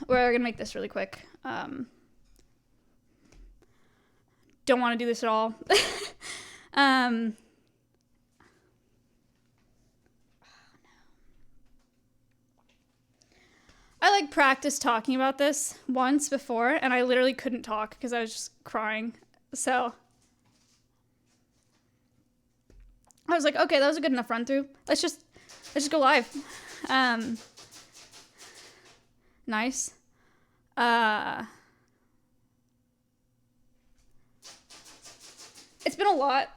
We're gonna make this really quick. Don't want to do this at all. I like practiced talking about this once before, and I literally couldn't talk because I was just crying. So I was like, okay, that was a good enough run through. Let's just go live. Nice. It's been a lot.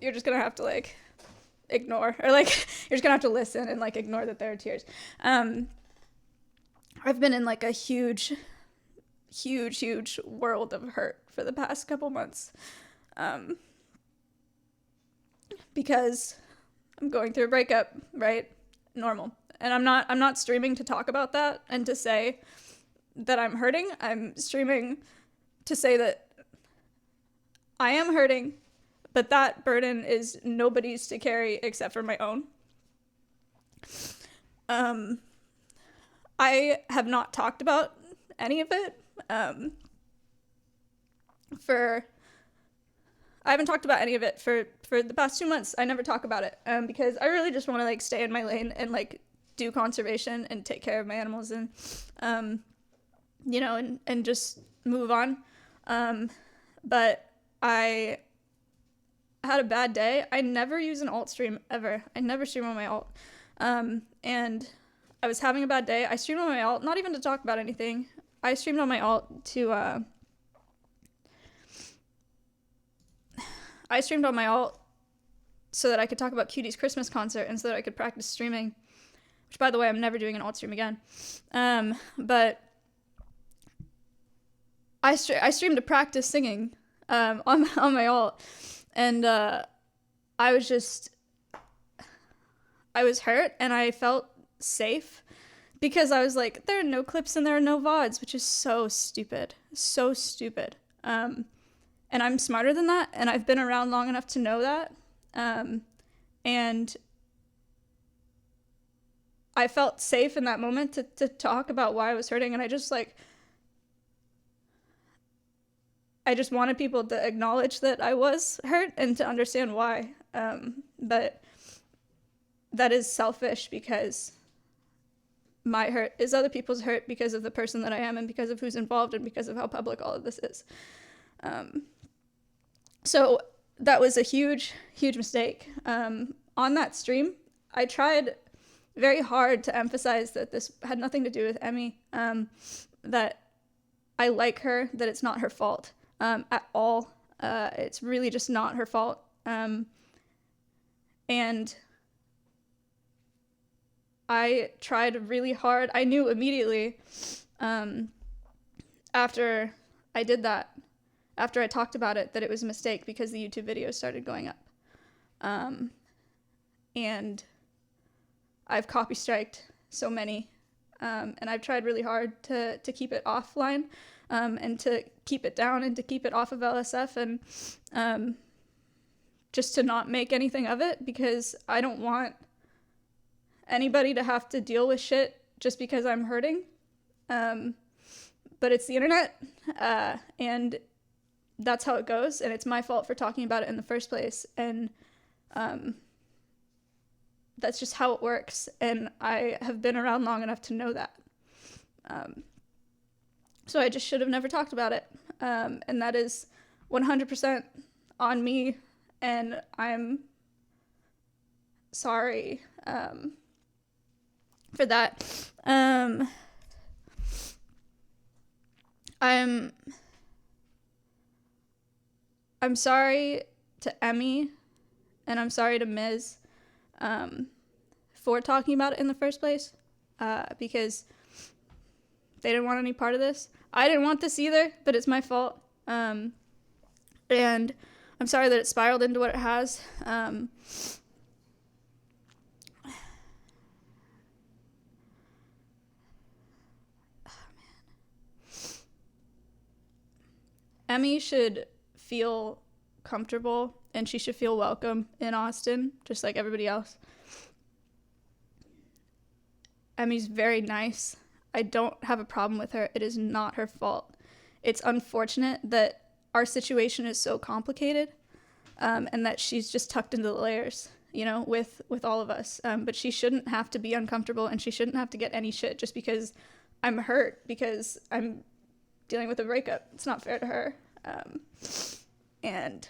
You're just gonna have to like ignore, or like you're just gonna have to listen and like ignore that there are tears. I've been in like a huge world of hurt for the past couple months, because I'm going through a breakup, right? Normal. And I'm not streaming to talk about that and to say that I'm hurting. I'm streaming to say that I am hurting, but that burden is nobody's to carry except for my own. I have not talked about any of it. I haven't talked about any of it for the past 2 months. I never talk about it because I really just want to like stay in my lane and like do conservation and take care of my animals and and just move on. But I had a bad day. I never use an alt stream ever. I never stream on my alt. And I was having a bad day. I streamed on my alt, not even to talk about anything. I streamed on my alt to so that I could talk about Cutie's Christmas concert and so that I could practice streaming, which, by the way, I'm never doing an alt stream again. But I streamed to practice singing on my alt, and I was hurt, and I felt safe because I was like, there are no clips and there are no VODs, which is so stupid. And I'm smarter than that, and I've been around long enough to know that. And I felt safe in that moment to talk about why I was hurting, and I just wanted people to acknowledge that I was hurt and to understand why. But that is selfish because my hurt is other people's hurt because of the person that I am and because of who's involved and because of how public all of this is. So that was a huge mistake. On that stream, I tried very hard to emphasize that this had nothing to do with Emmy, that I like her, that it's not her fault at all. It's really just not her fault. And I tried really hard. I knew immediately after I did that, after I talked about it, that it was a mistake because the YouTube videos started going up. And I've copy striked so many, and I've tried really hard to keep it offline, and to keep it down and to keep it off of LSF, and just to not make anything of it because I don't want anybody to have to deal with shit just because I'm hurting. But it's the internet, and that's how it goes, and it's my fault for talking about it in the first place, and that's just how it works, and I have been around long enough to know that. So I just should have never talked about it, and that is 100% on me, and I'm sorry for that. I'm sorry to Emmy, and I'm sorry to Miz for talking about it in the first place, because they didn't want any part of this. I didn't want this either, but it's my fault. And I'm sorry that it spiraled into what it has. Oh, man. Emmy should feel comfortable and she should feel welcome in Austin, just like everybody else. Emmy's very nice. I don't have a problem with her. It is not her fault. It's unfortunate that our situation is so complicated, and that she's just tucked into the layers, you know, with all of us. But she shouldn't have to be uncomfortable, and she shouldn't have to get any shit just because I'm hurt, because I'm dealing with a breakup. It's not fair to her. And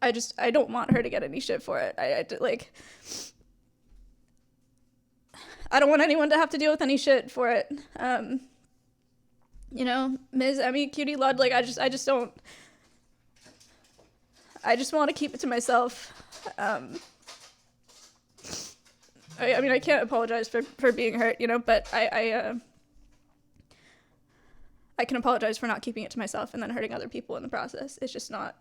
I don't want her to get any shit for it. I don't want anyone to have to deal with any shit for it. You know, Ms. Emmy Cutie Lud, like, I just don't. I just want to keep it to myself. I mean, I can't apologize for being hurt, you know, but I can apologize for not keeping it to myself and then hurting other people in the process. It's just not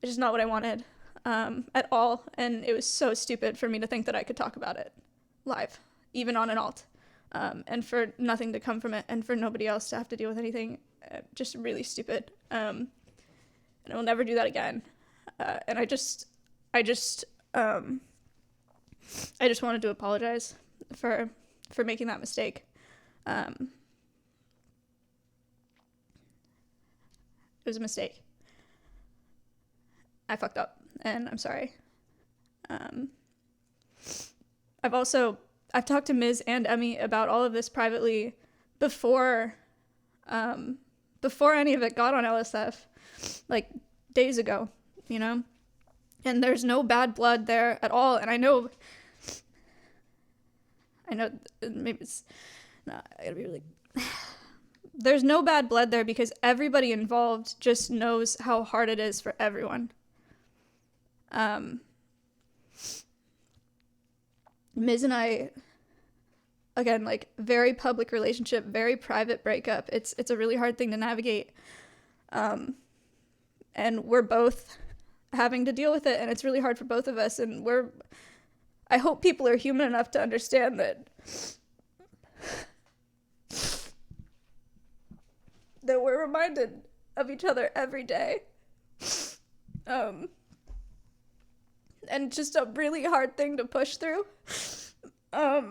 what I wanted at all, and it was so stupid for me to think that I could talk about it live, even on an alt, and for nothing to come from it, and for nobody else to have to deal with anything. Just really stupid. And I will never do that again. And I just wanted to apologize for making that mistake. It was a mistake. I fucked up, and I'm sorry. I've talked to Ms. and Emmy about all of this privately before any of it got on LSF, like days ago, you know? And there's no bad blood there at all. And I know maybe it's, no, I gotta be really, there's no bad blood there because everybody involved just knows how hard it is for everyone. Ms. and I, again, like, very public relationship, very private breakup. It's a really hard thing to navigate. And we're both having to deal with it, and it's really hard for both of us. And I hope people are human enough to understand that we're reminded of each other every day. And just a really hard thing to push through. But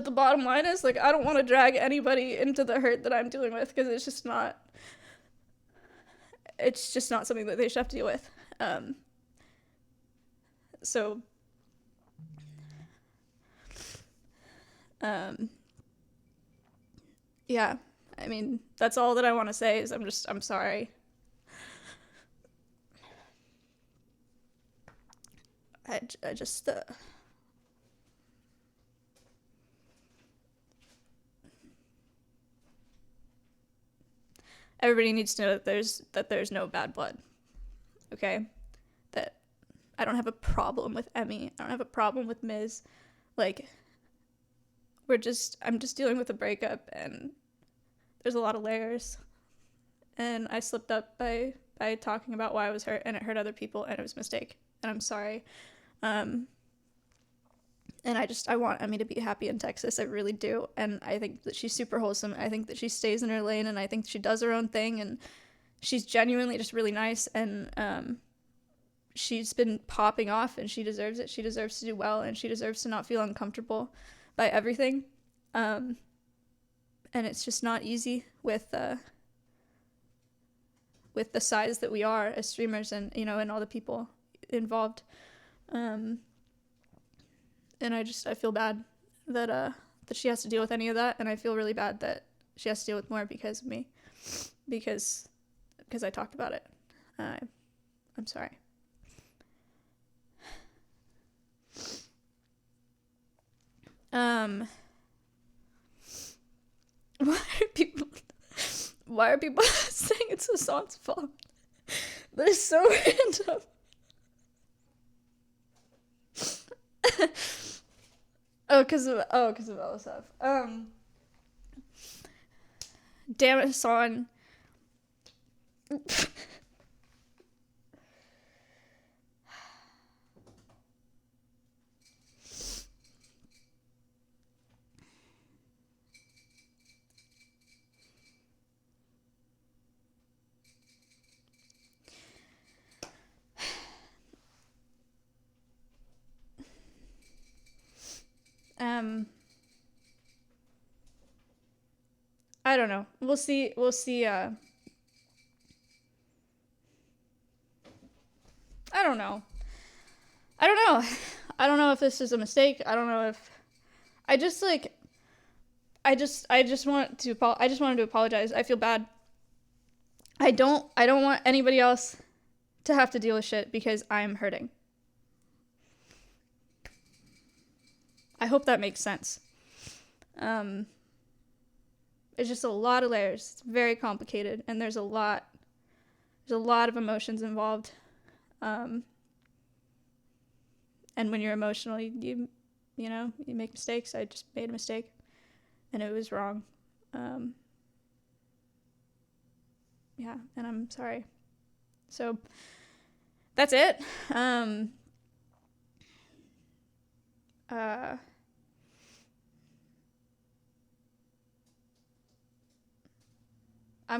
the bottom line is, like, I don't want to drag anybody into the hurt that I'm dealing with, because it's just not something that they should have to deal with. Yeah, I mean, that's all that I want to say is I'm sorry. I just, everybody needs to know that there's no bad blood, okay? That I don't have a problem with Emmy. I don't have a problem with Ms. Like, I'm just dealing with a breakup, and there's a lot of layers. And I slipped up by talking about why I was hurt, and it hurt other people, and it was a mistake. And I'm sorry. And I want Emmy to be happy in Texas. I really do. And I think that she's super wholesome. I think that she stays in her lane, and I think she does her own thing, and she's genuinely just really nice. And she's been popping off, and she deserves it. She deserves to do well, and she deserves to not feel uncomfortable by everything. And it's just not easy with the size that we are as streamers, and, you know, and all the people involved. And I feel bad that she has to deal with any of that, and I feel really bad that she has to deal with more because of me, because I talked about it. I'm sorry. Why are people saying it's Hassan's fault? That is so random. Because of LSF. Damn it, Hassan. I don't know. We'll see. I don't know. I don't know. I don't know if this is a mistake. I don't know if I just like I just wanted to apologize. I feel bad. I don't want anybody else to have to deal with shit because I'm hurting. I hope that makes sense. It's just a lot of layers. It's very complicated, and there's a lot of emotions involved. And when you're emotional, you make mistakes. I just made a mistake, and it was wrong. Yeah, and I'm sorry. So that's it. I'm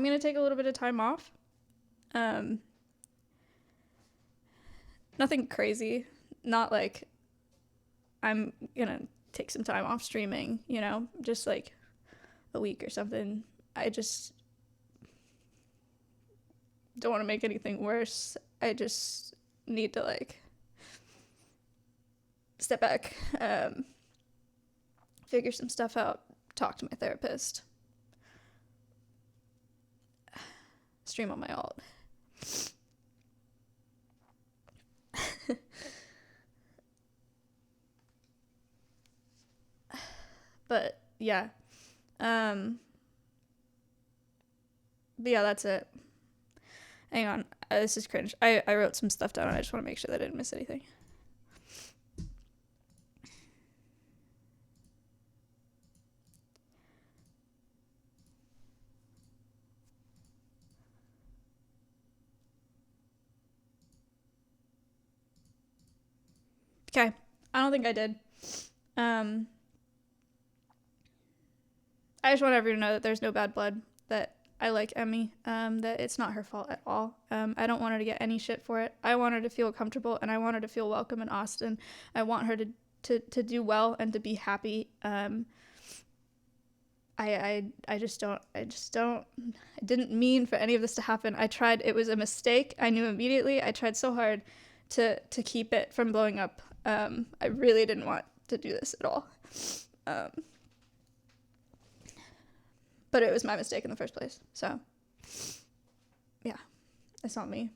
gonna take a little bit of time off. Nothing crazy. Not like I'm gonna take some time off streaming, just like a week or something. I just don't want to make anything worse. I just need to like step back, figure some stuff out, talk to my therapist, stream on my alt. But yeah. But yeah, that's it. Hang on. This is cringe. I wrote some stuff down and I just want to make sure that I didn't miss anything. Okay. I don't think I did. I just want everyone to know that there's no bad blood, that I like Emmy, that it's not her fault at all. I don't want her to get any shit for it. I want her to feel comfortable, and I want her to feel welcome in Austin. I want her to do well and to be happy. I didn't mean for any of this to happen. I tried, it was a mistake. I knew immediately. I tried so hard to keep it from blowing up. I really didn't want to do this at all. But it was my mistake in the first place. So, yeah, it's not me.